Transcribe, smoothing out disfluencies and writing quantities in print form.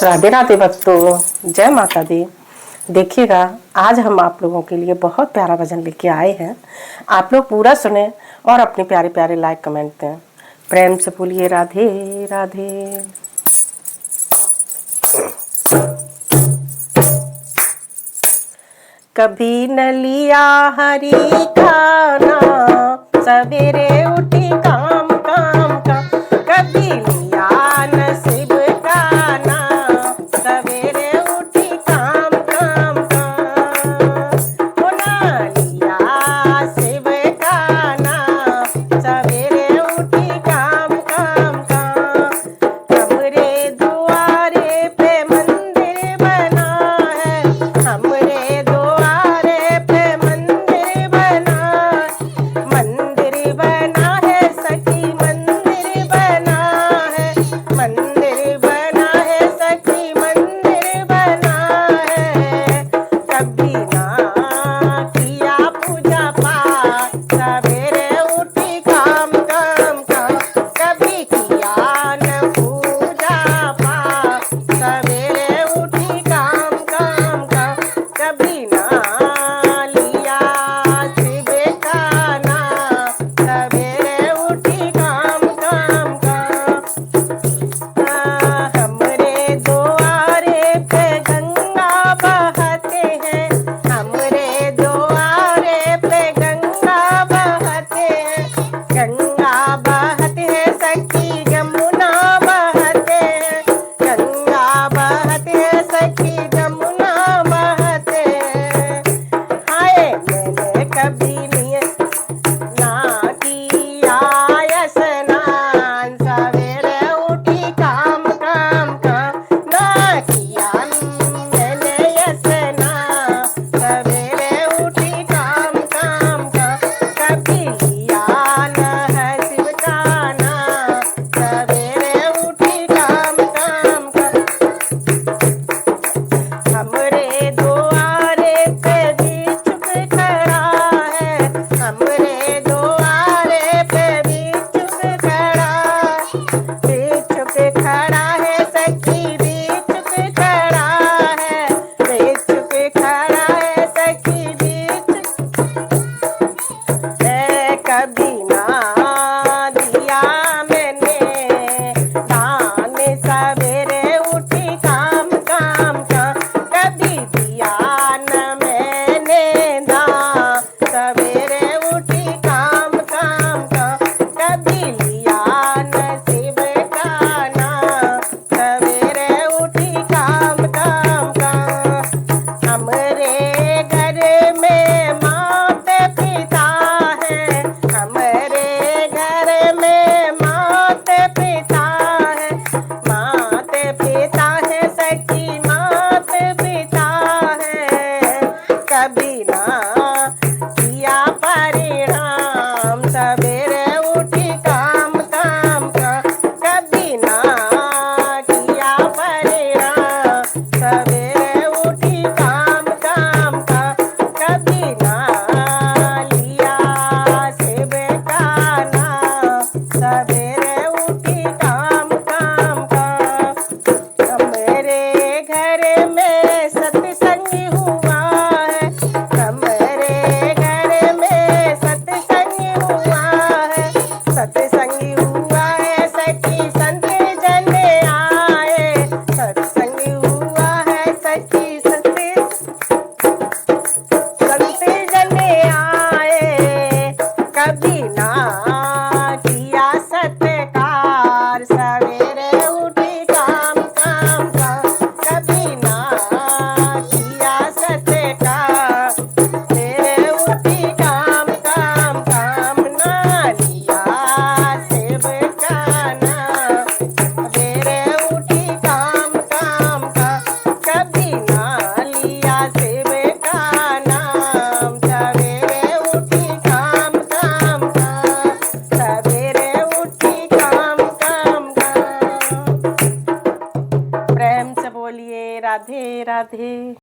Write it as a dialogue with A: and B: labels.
A: राधे राधे भक्तों, जय माता दी। देखिएगा, आज हम आप लोगों के लिए बहुत प्यारा भजन लेके आए हैं। आप लोग पूरा सुने और अपने प्यारे प्यारे लाइक कमेंट दें। प्रेम से बोलिए राधे राधे। कभी न लिया हरी खाना, सवेरे उठी काम काम का। कभी लिया नसीब का ना, सवेरे उठी काम काम का। ओ ना लिया शिव का ना, सवेरे उठी काम काम का। हमरे दुआरे पे मंदिर बना है, हमरे दुआरे पे मंदिर बना है सखी, मंदिर बना है, मंदिर बना है सखी, मंदिर बना है। कभी ना किया पूजा पाठ, सवेरे उठी काम काम का। कभी किया न पूजा पाठ, सवेरे उठी काम काम का। कभी ना लिया शिव का ना, सवेरे उठी काम काम का। हमरे द्वारे पे गंगा बहते हैं, हमरे द्वारे पे गंगा बहते हैं। गंगा बहते हैं सखी, जमुना बहते हैं, गंगा बहते हैं सखी, जमुना बहते हैं। हाय मैंने कभी नहीं ना किया स्नान, सवेरे उठी काम काम का। ना किया मैंने स्नान, सवेरे उठी काम काम का। कभी लिया न शिव का ना, सवेरे उठी काम काम का। हमरे द्वारे पे बिच्छू खड़ा है, हमरे द्वारे पे बिच्छू खड़ा है सखी,